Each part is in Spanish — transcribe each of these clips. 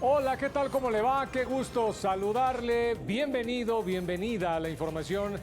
Hola, ¿qué tal? ¿Cómo le va? Qué gusto saludarle. Bienvenido, bienvenida a la información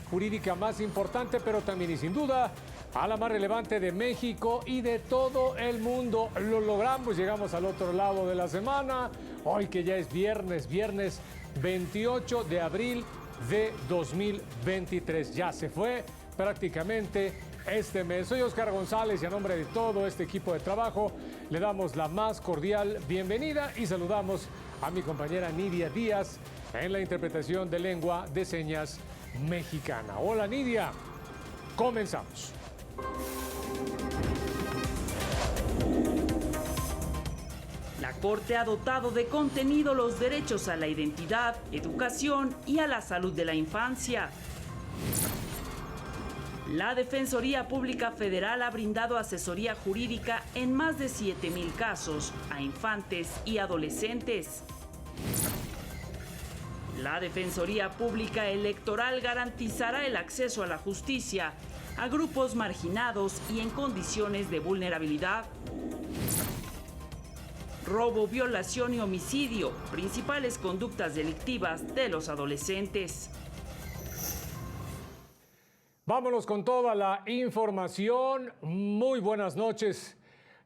jurídica más importante, pero también y sin duda a la más relevante de México y de todo el mundo. Lo logramos, llegamos al otro lado de la semana. Hoy que ya es viernes 28 de abril de 2023. Ya se fue prácticamente este mes. Soy Oscar González y a nombre de todo este equipo de trabajo le damos la más cordial bienvenida y saludamos a mi compañera Nidia Díaz en la interpretación de lengua de señas mexicana. Hola Nidia, comenzamos. La Corte ha dotado de contenido los derechos a la identidad, educación y a la salud de la infancia. La Defensoría Pública Federal ha brindado asesoría jurídica en más de 7,000 casos a infantes y adolescentes. La Defensoría Pública Electoral garantizará el acceso a la justicia a grupos marginados y en condiciones de vulnerabilidad. Robo, violación y homicidio, principales conductas delictivas de los adolescentes. Vámonos con toda la información. Muy buenas noches.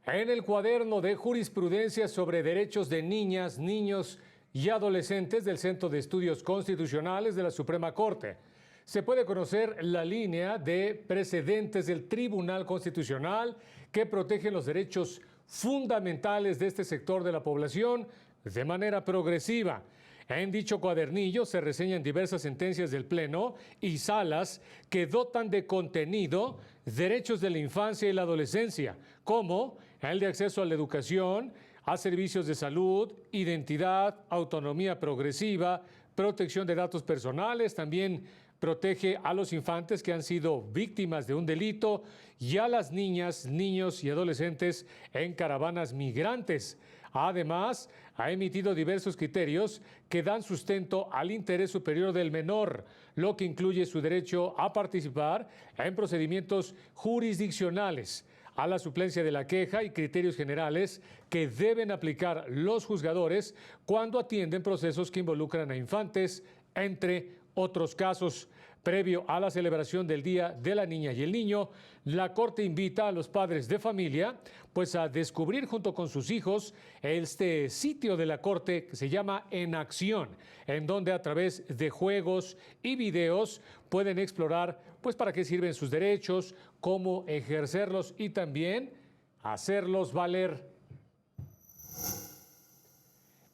En el cuaderno de jurisprudencia sobre derechos de niñas, niños y adolescentes del Centro de Estudios Constitucionales de la Suprema Corte, se puede conocer la línea de precedentes del Tribunal Constitucional que protegen los derechos fundamentales de este sector de la población de manera progresiva. En dicho cuadernillo se reseñan diversas sentencias del Pleno y salas que dotan de contenido derechos de la infancia y la adolescencia, como el de acceso a la educación, a servicios de salud, identidad, autonomía progresiva, protección de datos personales, también protege a los infantes que han sido víctimas de un delito y a las niñas, niños y adolescentes en caravanas migrantes. Además, ha emitido diversos criterios que dan sustento al interés superior del menor, lo que incluye su derecho a participar en procedimientos jurisdiccionales, a la suplencia de la queja y criterios generales que deben aplicar los juzgadores cuando atienden procesos que involucran a infantes, entre otros casos. Previo a la celebración del Día de la Niña y el Niño, la Corte invita a los padres de familia pues a descubrir junto con sus hijos este sitio de la Corte que se llama En Acción, en donde a través de juegos y videos pueden explorar pues para qué sirven sus derechos, cómo ejercerlos y también hacerlos valer.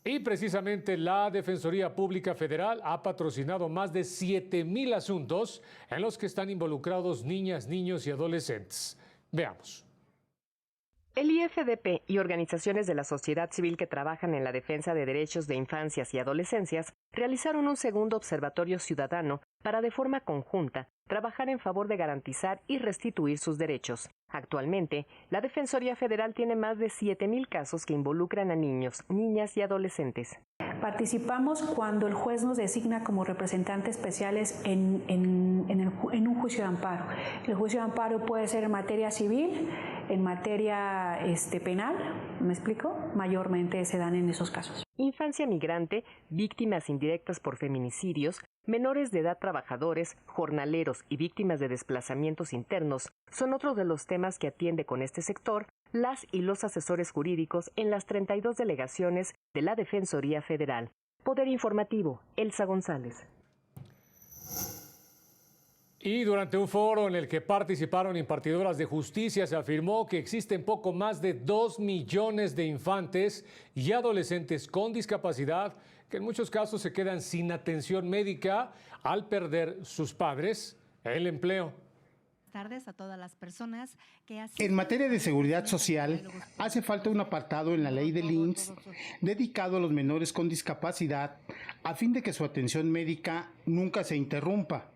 Y precisamente la Defensoría Pública Federal ha patrocinado más de 7,000 asuntos en los que están involucrados niñas, niños y adolescentes. Veamos. El IFDP y organizaciones de la sociedad civil que trabajan en la defensa de derechos de infancias y adolescencias realizaron un segundo observatorio ciudadano para, de forma conjunta, trabajar en favor de garantizar y restituir sus derechos. Actualmente, la Defensoría Federal tiene más de 7,000 casos que involucran a niños, niñas y adolescentes. Participamos cuando el juez nos designa como representantes especiales en un juicio de amparo. El juicio de amparo puede ser en materia civil, en materia penal, ¿me explico? Mayormente se dan en esos casos. Infancia migrante, víctimas indirectas por feminicidios, menores de edad trabajadores, jornaleros y víctimas de desplazamientos internos son otros de los temas que atiende con este sector las y los asesores jurídicos en las 32 delegaciones de la Defensoría Federal. Poder Informativo, Elsa González. Y durante un foro en el que participaron impartidoras de justicia se afirmó que existen poco más de 2 millones de infantes y adolescentes con discapacidad que en muchos casos se quedan sin atención médica al perder sus padres el empleo. Tardes a todas las personas que en materia de seguridad social, hace falta un apartado en la ley del IMSS dedicado a los menores con discapacidad a fin de que su atención médica nunca se interrumpa.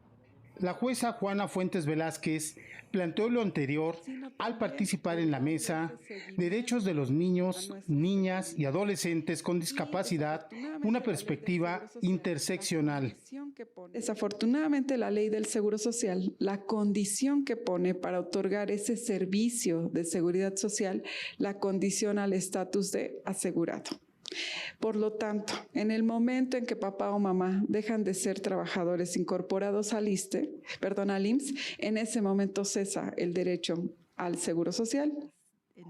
La jueza Juana Fuentes Velázquez planteó lo anterior al participar en la mesa Derechos de los niños, niñas y adolescentes con discapacidad, una perspectiva interseccional. Desafortunadamente, la ley del Seguro Social, la condición que pone para otorgar ese servicio de seguridad social, la condiciona al estatus de asegurado. Por lo tanto, en el momento en que papá o mamá dejan de ser trabajadores incorporados al IMSS, en ese momento cesa el derecho al seguro social.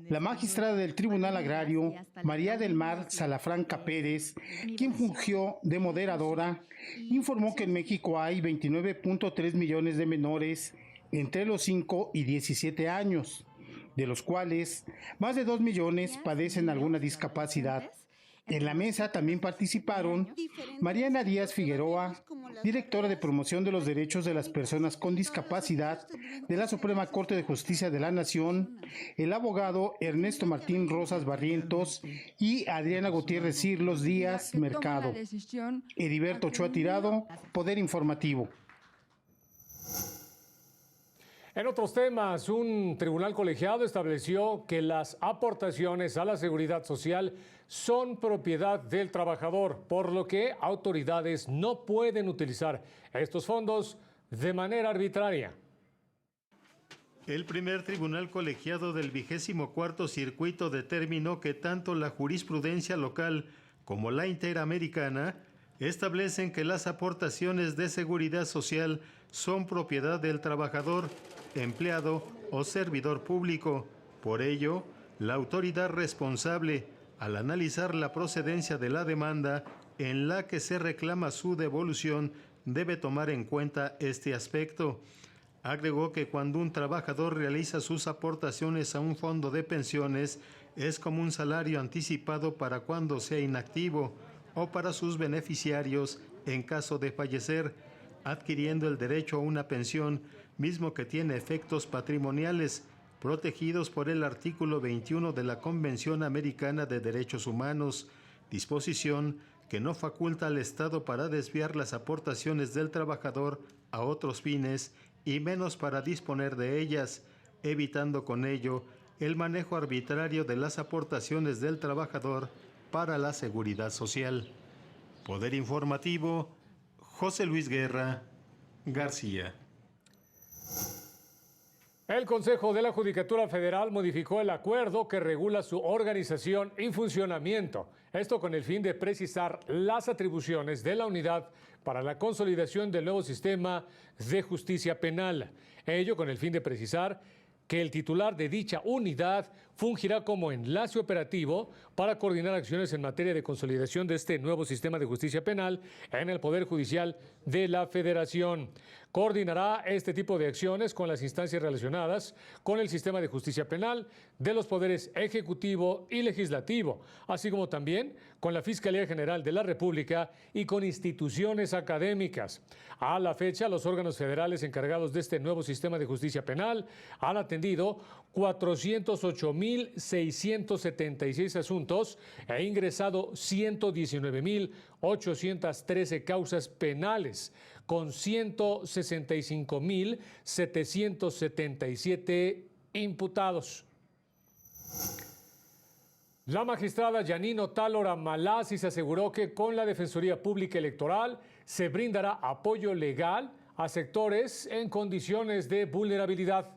La magistrada del Tribunal Agrario, María del Mar Salafranca Pérez, quien fungió de moderadora, informó que en México hay 29.3 millones de menores entre los 5 y 17 años, de los cuales más de 2 millones padecen alguna discapacidad. En la mesa también participaron Mariana Díaz Figueroa, directora de Promoción de los Derechos de las Personas con Discapacidad de la Suprema Corte de Justicia de la Nación, el abogado Ernesto Martín Rosas Barrientos y Adriana Gutiérrez Cirlos Díaz Mercado. Heriberto Ochoa Tirado, Poder Informativo. En otros temas, un tribunal colegiado estableció que las aportaciones a la seguridad social son propiedad del trabajador, por lo que autoridades no pueden utilizar estos fondos de manera arbitraria. El primer tribunal colegiado del 24º circuito determinó que tanto la jurisprudencia local como la interamericana establecen que las aportaciones de seguridad social son propiedad del trabajador, empleado o servidor público. Por ello, la autoridad responsable, al analizar la procedencia de la demanda en la que se reclama su devolución, debe tomar en cuenta este aspecto. Agregó que cuando un trabajador realiza sus aportaciones a un fondo de pensiones, es como un salario anticipado para cuando sea inactivo o para sus beneficiarios en caso de fallecer, adquiriendo el derecho a una pensión, mismo que tiene efectos patrimoniales, protegidos por el artículo 21 de la Convención Americana de Derechos Humanos, disposición que no faculta al Estado para desviar las aportaciones del trabajador a otros fines y menos para disponer de ellas, evitando con ello el manejo arbitrario de las aportaciones del trabajador para la seguridad social. Poder Informativo, José Luis Guerra García. El Consejo de la Judicatura Federal modificó el acuerdo que regula su organización y funcionamiento. Esto con el fin de precisar las atribuciones de la unidad para la consolidación del nuevo sistema de justicia penal. Ello con el fin de precisar que el titular de dicha unidad fungirá como enlace operativo para coordinar acciones en materia de consolidación de este nuevo sistema de justicia penal en el Poder Judicial de la Federación. Coordinará este tipo de acciones con las instancias relacionadas con el sistema de justicia penal de los poderes ejecutivo y legislativo, así como también con la Fiscalía General de la República y con instituciones académicas. A la fecha, los órganos federales encargados de este nuevo sistema de justicia penal han atendido 408.676 asuntos e ingresado 119.813 causas penales, con 165.777 imputados. La magistrada Yanine Otálora Malasis aseguró que con la Defensoría Pública Electoral se brindará apoyo legal a sectores en condiciones de vulnerabilidad.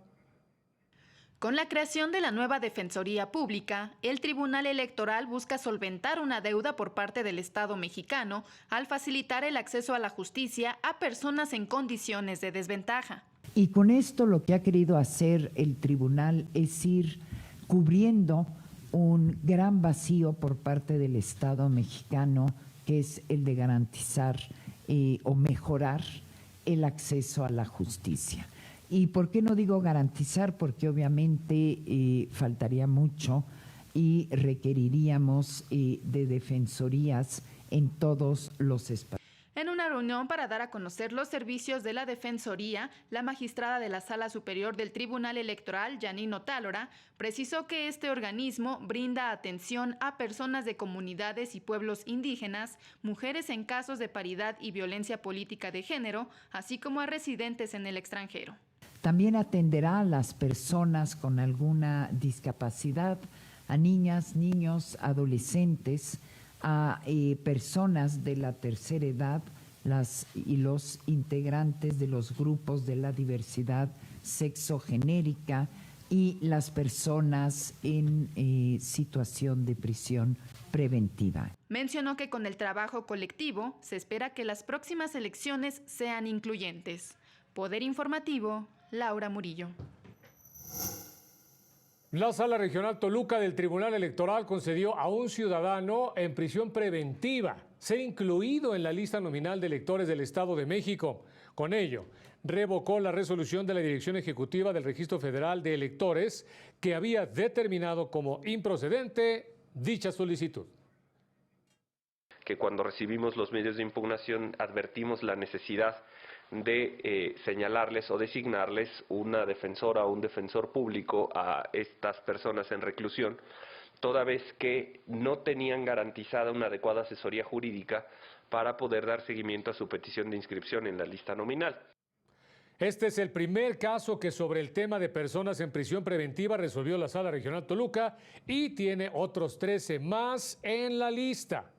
Con la creación de la nueva Defensoría Pública, el Tribunal Electoral busca solventar una deuda por parte del Estado mexicano al facilitar el acceso a la justicia a personas en condiciones de desventaja. Y con esto lo que ha querido hacer el tribunal es ir cubriendo un gran vacío por parte del Estado mexicano, que es el de garantizar o mejorar el acceso a la justicia. ¿Y por qué no digo garantizar? Porque obviamente faltaría mucho y requeriríamos de defensorías en todos los espacios. En una reunión para dar a conocer los servicios de la Defensoría, la magistrada de la Sala Superior del Tribunal Electoral, Yanine Otálora, precisó que este organismo brinda atención a personas de comunidades y pueblos indígenas, mujeres en casos de paridad y violencia política de género, así como a residentes en el extranjero. También atenderá a las personas con alguna discapacidad, a niñas, niños, adolescentes, a personas de la tercera edad y los integrantes de los grupos de la diversidad sexogenérica, y las personas en situación de prisión preventiva. Mencionó que con el trabajo colectivo se espera que las próximas elecciones sean incluyentes. Poder Informativo, Laura Murillo. La Sala Regional Toluca del Tribunal Electoral concedió a un ciudadano en prisión preventiva ser incluido en la lista nominal de electores del Estado de México. Con ello, revocó la resolución de la Dirección Ejecutiva del Registro Federal de Electores que había determinado como improcedente dicha solicitud. Que cuando recibimos los medios de impugnación advertimos la necesidad de señalarles o designarles una defensora o un defensor público a estas personas en reclusión, toda vez que no tenían garantizada una adecuada asesoría jurídica para poder dar seguimiento a su petición de inscripción en la lista nominal. Este es el primer caso que sobre el tema de personas en prisión preventiva resolvió la Sala Regional Toluca y tiene otros 13 más en la lista.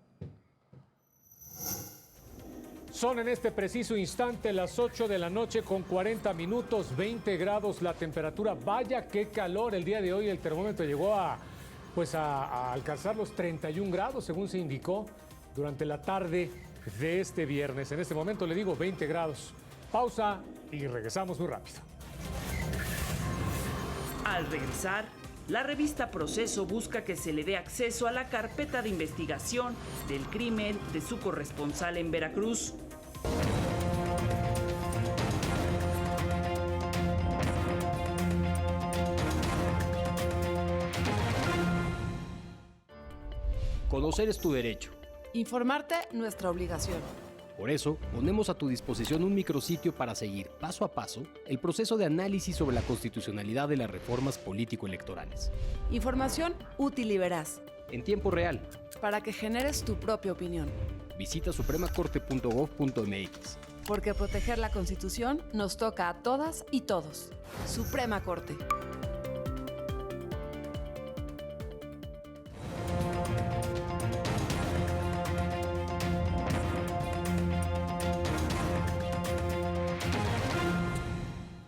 Son en este preciso instante las 8 de la noche con 40 minutos, 20 grados la temperatura. Vaya qué calor el día de hoy, el termómetro llegó a alcanzar los 31 grados, según se indicó durante la tarde de este viernes. En este momento le digo 20 grados. Pausa y regresamos muy rápido. Al regresar, la revista Proceso busca que se le dé acceso a la carpeta de investigación del crimen de su corresponsal en Veracruz. Conocer es tu derecho. Informarte, nuestra obligación. Por eso, ponemos a tu disposición un micrositio para seguir, paso a paso, el proceso de análisis sobre la constitucionalidad de las reformas político-electorales. Información útil y veraz. En tiempo real. Para que generes tu propia opinión. Visita supremacorte.gov.mx. Porque proteger la Constitución nos toca a todas y todos. Suprema Corte.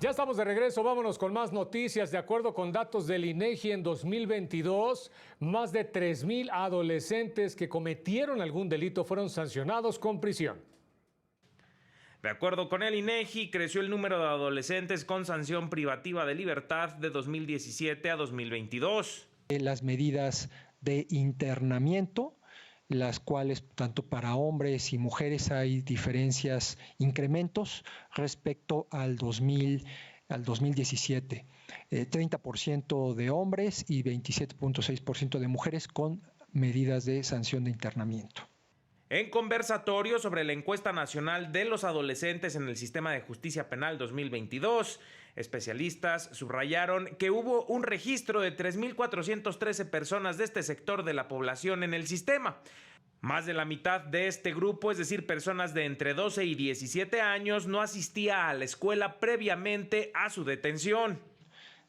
Ya estamos de regreso, vámonos con más noticias. De acuerdo con datos del INEGI en 2022, más de 3,000 adolescentes que cometieron algún delito fueron sancionados con prisión. De acuerdo con el INEGI, creció el número de adolescentes con sanción privativa de libertad de 2017 a 2022. Las medidas de internamiento, las cuales tanto para hombres y mujeres hay diferencias, incrementos respecto al 2017. 30% de hombres y 27.6% de mujeres con medidas de sanción de internamiento. En conversatorio sobre la encuesta nacional de los adolescentes en el sistema de justicia penal 2022, especialistas subrayaron que hubo un registro de 3,413 personas de este sector de la población en el sistema. Más de la mitad de este grupo, es decir, personas de entre 12 y 17 años, no asistía a la escuela previamente a su detención.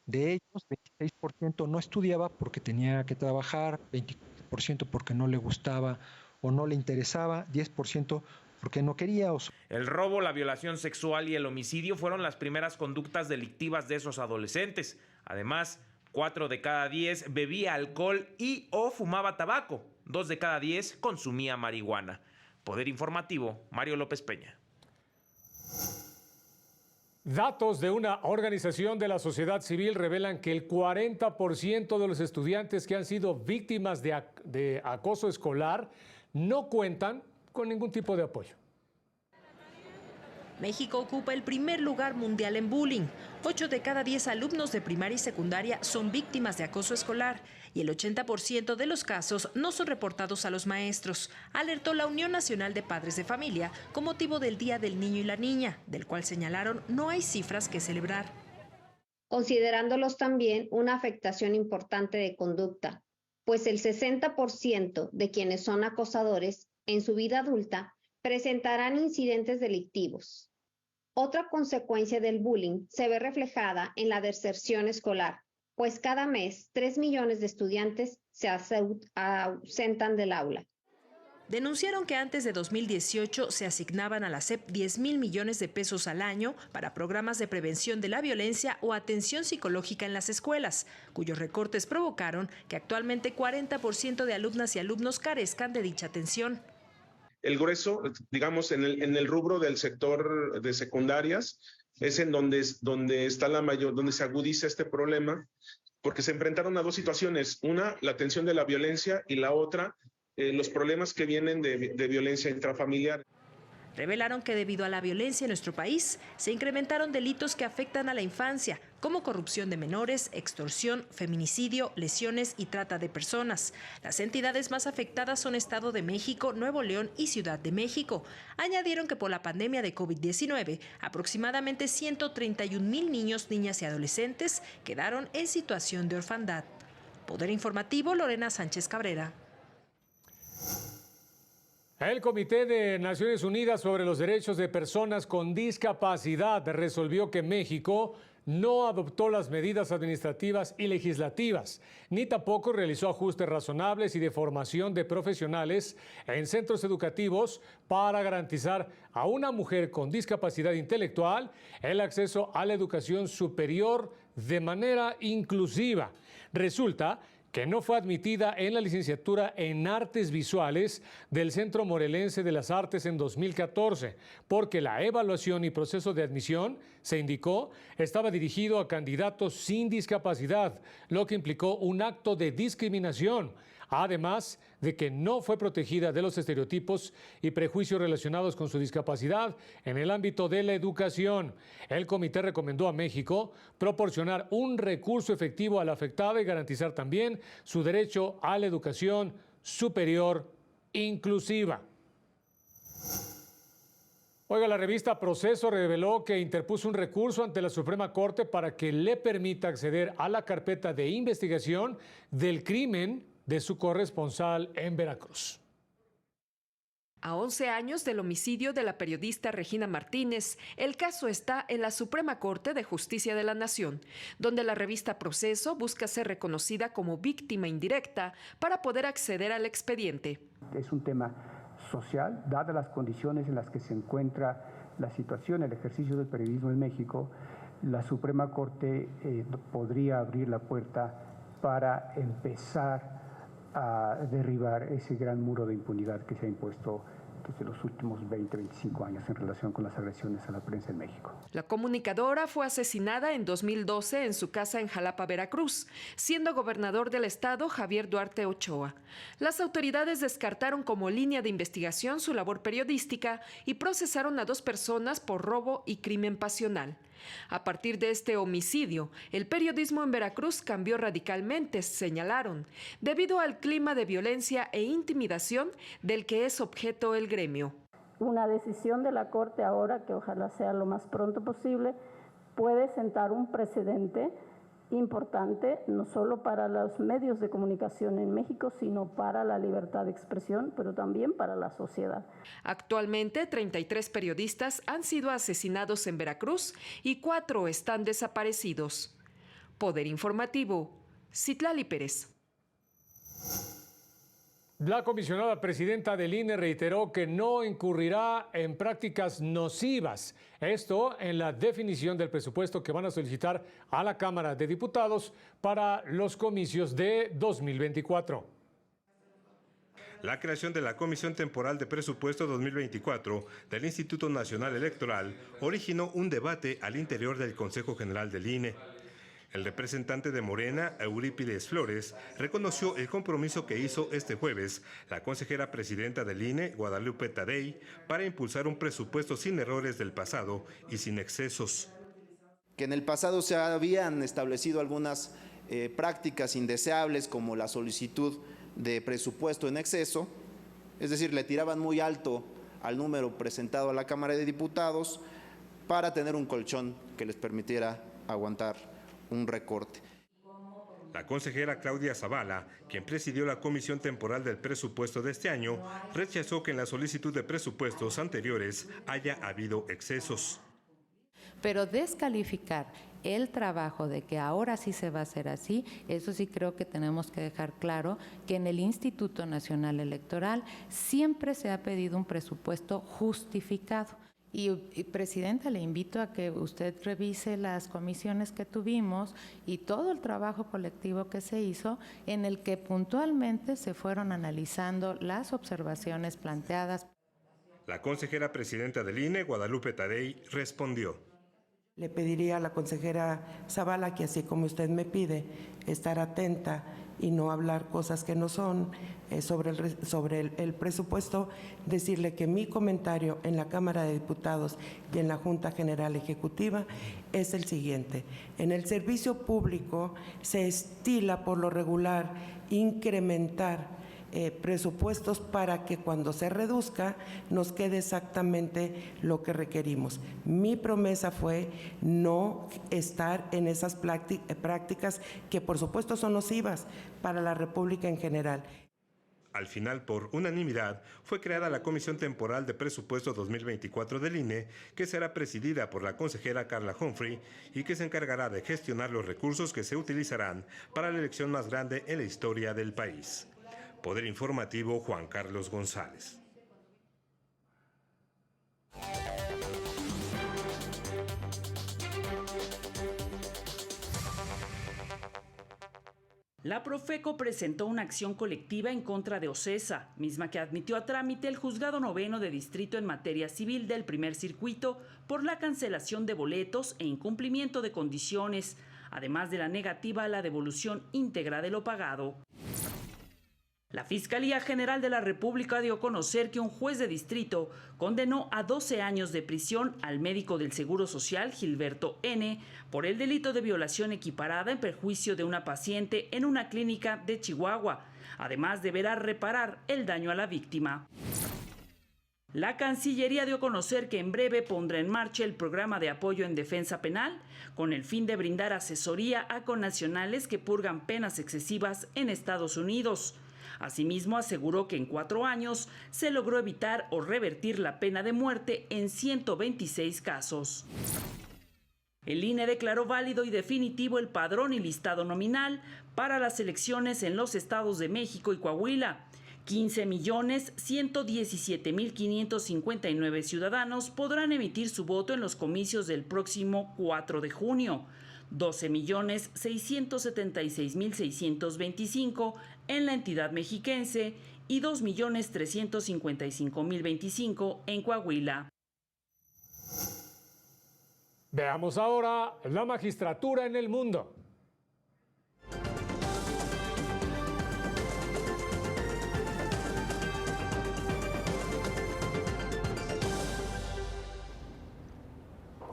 De ellos, 26% no estudiaba porque tenía que trabajar, 20% porque no le gustaba o no le interesaba, 10% porque no quería. El robo, la violación sexual y el homicidio fueron las primeras conductas delictivas de esos adolescentes. Además, 4 de cada 10 bebía alcohol y o fumaba tabaco. 2 de cada 10 consumía marihuana. Poder Informativo, Mario López Peña. Datos de una organización de la sociedad civil revelan que el 40% de los estudiantes que han sido víctimas de acoso escolar no cuentan con ningún tipo de apoyo. México ocupa el primer lugar mundial en bullying. 8 de cada 10 alumnos de primaria y secundaria son víctimas de acoso escolar y el 80% de los casos no son reportados a los maestros, alertó la Unión Nacional de Padres de Familia con motivo del Día del Niño y la Niña, del cual señalaron no hay cifras que celebrar. Considerándolos también una afectación importante de conducta, pues el 60% de quienes son acosadores en su vida adulta presentarán incidentes delictivos. Otra consecuencia del bullying se ve reflejada en la deserción escolar, pues cada mes 3 millones de estudiantes se ausentan del aula. denunciaron que antes de 2018 se asignaban a la SEP 10,000 millones de pesos al año para programas de prevención de la violencia o atención psicológica en las escuelas, cuyos recortes provocaron que actualmente 40% de alumnas y alumnos carezcan de dicha atención. El grueso, digamos, en el rubro del sector de secundarias, es en donde está donde se agudiza este problema, porque se enfrentaron a dos situaciones: una, la atención de la violencia, y la otra, los problemas que vienen de violencia intrafamiliar. Revelaron que debido a la violencia en nuestro país, se incrementaron delitos que afectan a la infancia, como corrupción de menores, extorsión, feminicidio, lesiones y trata de personas. Las entidades más afectadas son Estado de México, Nuevo León y Ciudad de México. Añadieron que por la pandemia de COVID-19, aproximadamente 131,000 niños, niñas y adolescentes quedaron en situación de orfandad. Poder Informativo, Lorena Sánchez Cabrera. El Comité de Naciones Unidas sobre los Derechos de Personas con Discapacidad resolvió que México no adoptó las medidas administrativas y legislativas, ni tampoco realizó ajustes razonables y de formación de profesionales en centros educativos para garantizar a una mujer con discapacidad intelectual el acceso a la educación superior de manera inclusiva. Resulta que no fue admitida en la licenciatura en Artes Visuales del Centro Morelense de las Artes en 2014, porque la evaluación y proceso de admisión, se indicó, estaba dirigido a candidatos sin discapacidad, lo que implicó un acto de discriminación, además de que no fue protegida de los estereotipos y prejuicios relacionados con su discapacidad en el ámbito de la educación. El comité recomendó a México proporcionar un recurso efectivo a la afectada y garantizar también su derecho a la educación superior inclusiva. Oiga, la revista Proceso reveló que interpuso un recurso ante la Suprema Corte para que le permita acceder a la carpeta de investigación del crimen de su corresponsal en Veracruz. A 11 años del homicidio de la periodista Regina Martínez, el caso está en la Suprema Corte de Justicia de la Nación, donde la revista Proceso busca ser reconocida como víctima indirecta para poder acceder al expediente. Es un tema social, dadas las condiciones en las que se encuentra la situación, el ejercicio del periodismo en México. La Suprema Corte podría abrir la puerta para empezar a derribar ese gran muro de impunidad que se ha impuesto desde los últimos 20, 25 años en relación con las agresiones a la prensa en México. La comunicadora fue asesinada en 2012 en su casa en Jalapa, Veracruz, siendo gobernador del estado Javier Duarte Ochoa. Las autoridades descartaron como línea de investigación su labor periodística y procesaron a 2 personas por robo y crimen pasional. A partir de este homicidio, el periodismo en Veracruz cambió radicalmente, señalaron, debido al clima de violencia e intimidación del que es objeto el gremio. Una decisión de la Corte ahora, que ojalá sea lo más pronto posible, puede sentar un precedente importante, no solo para los medios de comunicación en México, sino para la libertad de expresión, pero también para la sociedad. Actualmente, 33 periodistas han sido asesinados en Veracruz y 4 están desaparecidos. Poder Informativo, Citlali Pérez. La comisionada presidenta del INE reiteró que no incurrirá en prácticas nocivas. Esto en la definición del presupuesto que van a solicitar a la Cámara de Diputados para los comicios de 2024. La creación de la Comisión Temporal de Presupuesto 2024 del Instituto Nacional Electoral originó un debate al interior del Consejo General del INE. El representante de Morena, Eurípides Flores, reconoció el compromiso que hizo este jueves la consejera presidenta del INE, Guadalupe Tadei, para impulsar un presupuesto sin errores del pasado y sin excesos. Que en el pasado se habían establecido algunas prácticas indeseables, como la solicitud de presupuesto en exceso, es decir, le tiraban muy alto al número presentado a la Cámara de Diputados para tener un colchón que les permitiera aguantar un recorte. La consejera Claudia Zavala, quien presidió la Comisión Temporal del Presupuesto de este año, rechazó que en la solicitud de presupuestos anteriores haya habido excesos. pero descalificar el trabajo de que ahora sí se va a hacer así, eso sí creo que tenemos que dejar claro que en el Instituto Nacional Electoral siempre se ha pedido un presupuesto justificado. Y Presidenta, le invito a que usted revise las comisiones que tuvimos y todo el trabajo colectivo que se hizo, en el que puntualmente se fueron analizando las observaciones planteadas. La consejera presidenta del INE, Guadalupe Tadei, respondió. Le pediría a la consejera Zavala que, así como usted me pide, estar atenta y no hablar cosas que no son sobre el presupuesto, decirle que mi comentario en la Cámara de Diputados y en la Junta General Ejecutiva es el siguiente. En el servicio público se estila por lo regular incrementar presupuestos para que cuando se reduzca nos quede exactamente lo que requerimos. Mi promesa fue no estar en esas prácticas que por supuesto son nocivas para la República en general. Al final, por unanimidad, fue creada la Comisión Temporal de Presupuesto 2024 del INE, que será presidida por la consejera Carla Humphrey y que se encargará de gestionar los recursos que se utilizarán para la elección más grande en la historia del país. Poder Informativo, Juan Carlos González. La Profeco presentó una acción colectiva en contra de OCESA, misma que admitió a trámite el Juzgado Noveno de Distrito en materia civil del primer circuito por la cancelación de boletos e incumplimiento de condiciones, además de la negativa a la devolución íntegra de lo pagado. La Fiscalía General de la República dio a conocer que un juez de distrito condenó a 12 años de prisión al médico del Seguro Social, Gilberto N., por el delito de violación equiparada en perjuicio de una paciente en una clínica de Chihuahua. Además, deberá reparar el daño a la víctima. La Cancillería dio a conocer que en breve pondrá en marcha el programa de apoyo en defensa penal, con el fin de brindar asesoría a connacionales que purgan penas excesivas en Estados Unidos. Asimismo, aseguró que en 4 años se logró evitar o revertir la pena de muerte en 126 casos. El INE declaró válido y definitivo el padrón y listado nominal para las elecciones en los estados de México y Coahuila. 15.117.559 ciudadanos podrán emitir su voto en los comicios del próximo 4 de junio. 12.676.625 en la entidad mexiquense y 2.355.025 en Coahuila. Veamos ahora la magistratura en el mundo.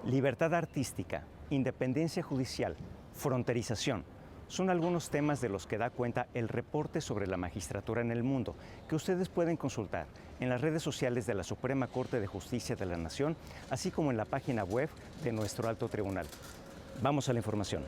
Libertad artística, independencia judicial, fronterización, son algunos temas de los que da cuenta el reporte sobre la magistratura en el mundo, que ustedes pueden consultar en las redes sociales de la Suprema Corte de Justicia de la Nación, así como en la página web de nuestro alto tribunal. Vamos a la información.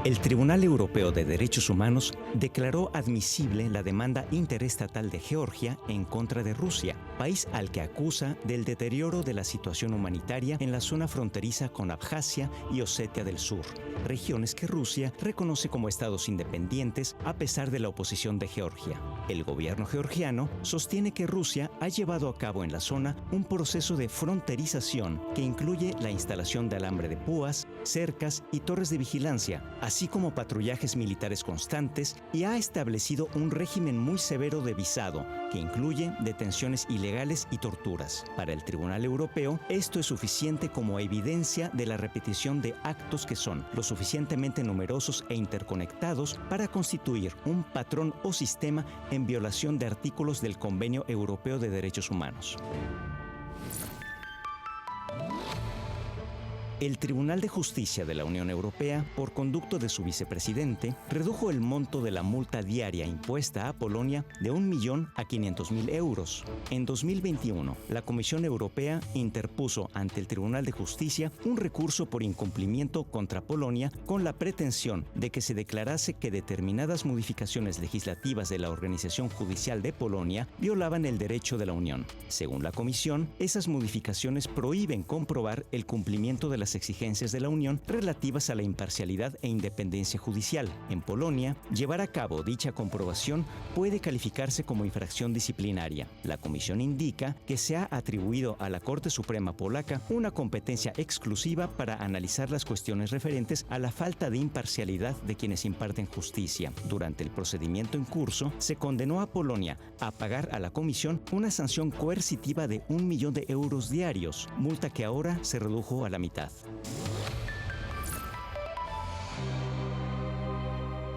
El Tribunal Europeo de Derechos Humanos declaró admisible la demanda interestatal de Georgia en contra de Rusia, país al que acusa del deterioro de la situación humanitaria en la zona fronteriza con Abjasia y Osetia del Sur, regiones que Rusia reconoce como estados independientes a pesar de la oposición de Georgia. El gobierno georgiano sostiene que Rusia ha llevado a cabo en la zona un proceso de fronterización que incluye la instalación de alambre de púas, cercas y torres de vigilancia, así como patrullajes militares constantes, y ha establecido un régimen muy severo de visado, que incluye detenciones ilegales y torturas. Para el Tribunal Europeo, esto es suficiente como evidencia de la repetición de actos que son lo suficientemente numerosos e interconectados para constituir un patrón o sistema en violación de artículos del Convenio Europeo de Derechos Humanos. El Tribunal de Justicia de la Unión Europea, por conducto de su vicepresidente, redujo el monto de la multa diaria impuesta a Polonia de 1 millón a 500.000 euros. En 2021, la Comisión Europea interpuso ante el Tribunal de Justicia un recurso por incumplimiento contra Polonia con la pretensión de que se declarase que determinadas modificaciones legislativas de la Organización Judicial de Polonia violaban el derecho de la Unión. Según la Comisión, esas modificaciones prohíben comprobar el cumplimiento de las exigencias de la Unión relativas a la imparcialidad e independencia judicial. En Polonia, llevar a cabo dicha comprobación puede calificarse como infracción disciplinaria. La Comisión indica que se ha atribuido a la Corte Suprema polaca una competencia exclusiva para analizar las cuestiones referentes a la falta de imparcialidad de quienes imparten justicia. Durante el procedimiento en curso, se condenó a Polonia a pagar a la Comisión una sanción coercitiva de 1 millón de euros diarios, multa que ahora se redujo a la mitad.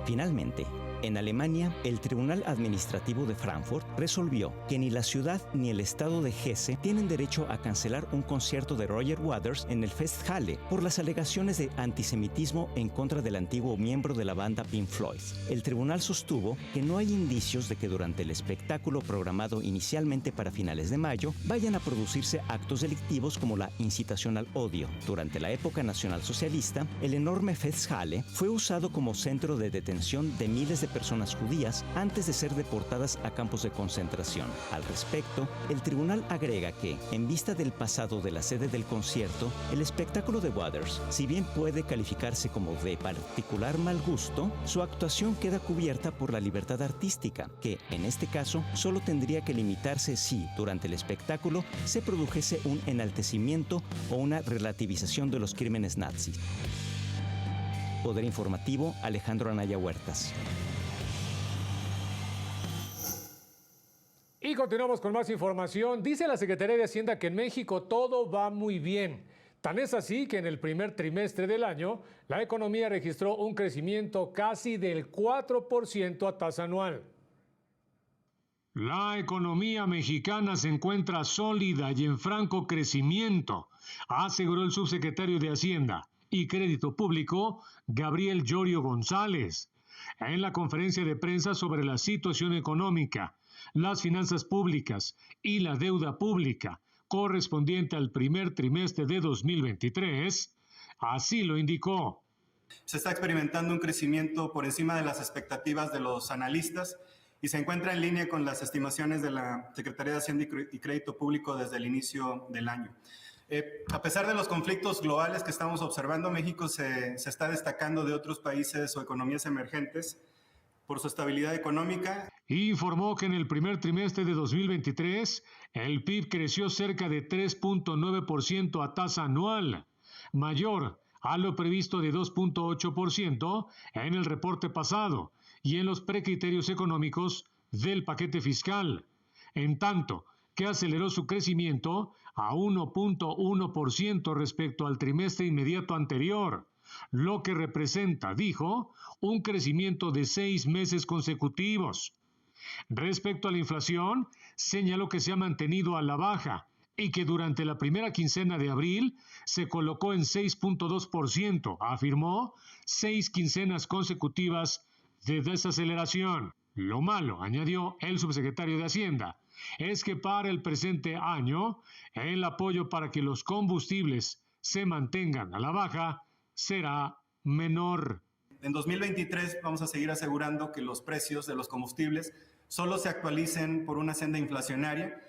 Finalmente, en Alemania, el Tribunal Administrativo de Frankfurt resolvió que ni la ciudad ni el estado de Hesse tienen derecho a cancelar un concierto de Roger Waters en el Festhalle por las alegaciones de antisemitismo en contra del antiguo miembro de la banda Pink Floyd. El tribunal sostuvo que no hay indicios de que durante el espectáculo programado inicialmente para finales de mayo vayan a producirse actos delictivos como la incitación al odio. Durante la época nacionalsocialista, el enorme Festhalle fue usado como centro de detención de miles de personas judías antes de ser deportadas a campos de concentración. Al respecto, el tribunal agrega que, en vista del pasado de la sede del concierto, el espectáculo de Waters, si bien puede calificarse como de particular mal gusto, su actuación queda cubierta por la libertad artística, que, en este caso, solo tendría que limitarse si, durante el espectáculo, se produjese un enaltecimiento o una relativización de los crímenes nazis. Poder Informativo, Alejandro Anaya Huertas. Y continuamos con más información. Dice la Secretaría de Hacienda que en México todo va muy bien. Tan es así que en el primer trimestre del año, la economía registró un crecimiento casi del 4% a tasa anual. La economía mexicana se encuentra sólida y en franco crecimiento, aseguró el subsecretario de Hacienda y Crédito Público, Gabriel Llorio González, en la conferencia de prensa sobre la situación económica, las finanzas públicas y la deuda pública correspondiente al primer trimestre de 2023, así lo indicó. Se está experimentando un crecimiento por encima de las expectativas de los analistas y se encuentra en línea con las estimaciones de la Secretaría de Hacienda y Crédito Público desde el inicio del año. A pesar de los conflictos globales que estamos observando, México se está destacando de otros países o economías emergentes por su estabilidad económica. Informó que en el primer trimestre de 2023, el PIB creció cerca de 3.9% a tasa anual, mayor a lo previsto de 2.8% en el reporte pasado y en los precriterios económicos del paquete fiscal, en tanto que aceleró su crecimiento a 1.1% respecto al trimestre inmediato anterior, lo que representa, dijo, un crecimiento de 6 meses consecutivos. Respecto a la inflación, señaló que se ha mantenido a la baja y que durante la primera quincena de abril se colocó en 6.2%, afirmó, 6 quincenas consecutivas de desaceleración. Lo malo, añadió el subsecretario de Hacienda, es que para el presente año, el apoyo para que los combustibles se mantengan a la baja será menor. En 2023 vamos a seguir asegurando que los precios de los combustibles solo se actualicen por una senda inflacionaria,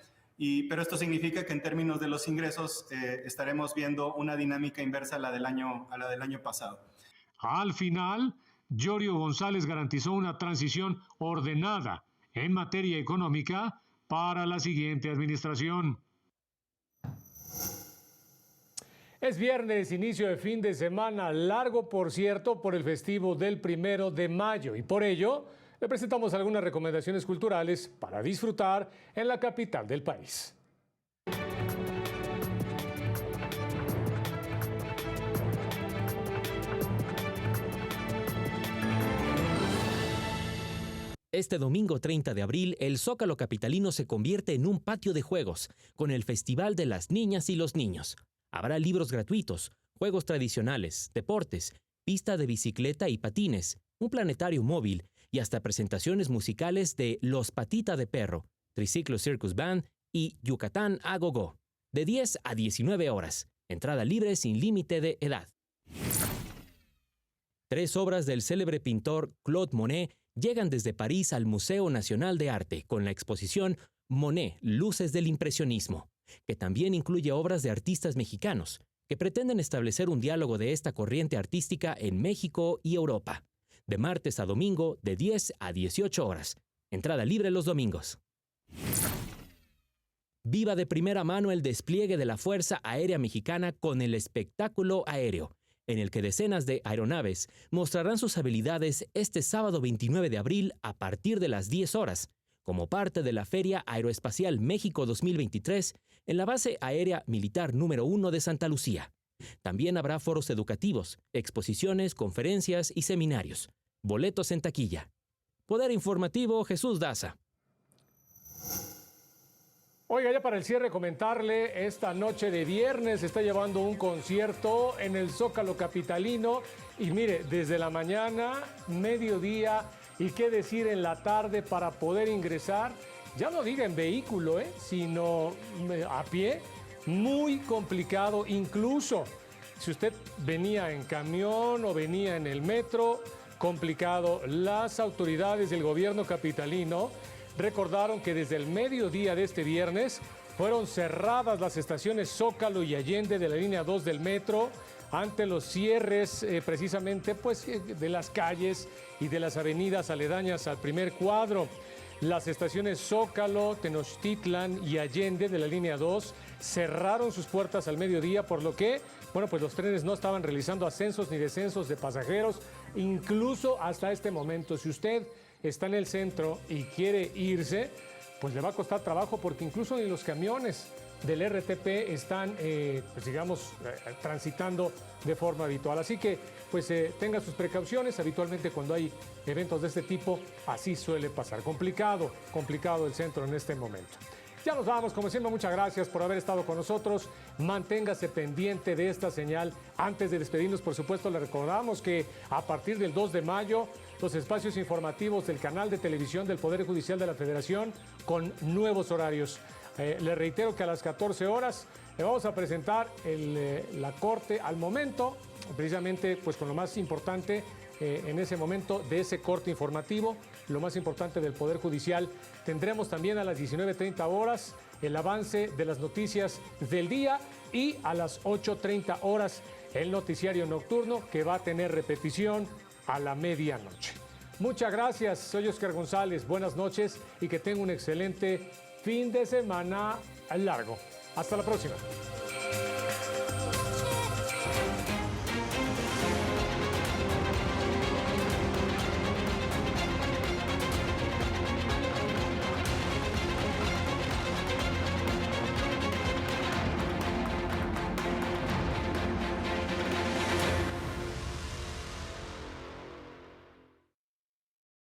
pero esto significa que en términos de los ingresos estaremos viendo una dinámica inversa a la del año pasado. Al final, Llorio González garantizó una transición ordenada en materia económica para la siguiente administración. Es viernes, inicio de fin de semana largo, por cierto, por el festivo del 1 de mayo. Y por ello, le presentamos algunas recomendaciones culturales para disfrutar en la capital del país. Este domingo 30 de abril, el Zócalo capitalino se convierte en un patio de juegos, con el Festival de las Niñas y los Niños. Habrá libros gratuitos, juegos tradicionales, deportes, pista de bicicleta y patines, un planetario móvil y hasta presentaciones musicales de Los Patita de Perro, Triciclo Circus Band y Yucatán a Go-Go, de 10 a 19 horas. Entrada libre sin límite de edad. 3 obras del célebre pintor Claude Monet llegan desde París al Museo Nacional de Arte con la exposición Monet, Luces del Impresionismo, que también incluye obras de artistas mexicanos que pretenden establecer un diálogo de esta corriente artística en México y Europa, de martes a domingo de 10 a 18 horas. Entrada libre los domingos. Viva de primera mano el despliegue de la Fuerza Aérea Mexicana con el espectáculo aéreo, en el que decenas de aeronaves mostrarán sus habilidades este sábado 29 de abril a partir de las 10 horas, como parte de la Feria Aeroespacial México 2023 en la Base Aérea Militar número 1 de Santa Lucía. También habrá foros educativos, exposiciones, conferencias y seminarios. Boletos en taquilla. Poder Informativo, Jesús Daza. Oiga, ya para el cierre comentarle, esta noche de viernes se está llevando un concierto en el Zócalo capitalino y mire, desde la mañana, mediodía y qué decir en la tarde para poder ingresar, ya no diga en vehículo, sino a pie, muy complicado, incluso si usted venía en camión o venía en el metro, complicado. Las autoridades del gobierno capitalino recordaron que desde el mediodía de este viernes fueron cerradas las estaciones Zócalo y Allende de la línea 2 del metro ante los cierres precisamente de las calles y de las avenidas aledañas al primer cuadro. Las estaciones Zócalo, Tenochtitlan y Allende de la línea 2 cerraron sus puertas al mediodía, por lo que los trenes no estaban realizando ascensos ni descensos de pasajeros, incluso hasta este momento. Si usted está en el centro y quiere irse, pues le va a costar trabajo porque incluso ni los camiones del RTP están, transitando de forma habitual. Así que, tenga sus precauciones. Habitualmente cuando hay eventos de este tipo, así suele pasar. Complicado el centro en este momento. Ya nos vamos, como siempre, muchas gracias por haber estado con nosotros. Manténgase pendiente de esta señal. Antes de despedirnos, por supuesto, le recordamos que a partir del 2 de mayo, los espacios informativos del canal de televisión del Poder Judicial de la Federación con nuevos horarios. Le reitero que a las 14 horas le vamos a presentar la corte al momento, precisamente con lo más importante en ese momento de ese corte informativo, lo más importante del Poder Judicial. Tendremos también a las 19:30 horas el avance de las noticias del día y a las 8:30 horas el noticiario nocturno que va a tener repetición a la medianoche. Muchas gracias, soy Oscar González, buenas noches y que tenga un excelente fin de semana largo. Hasta la próxima.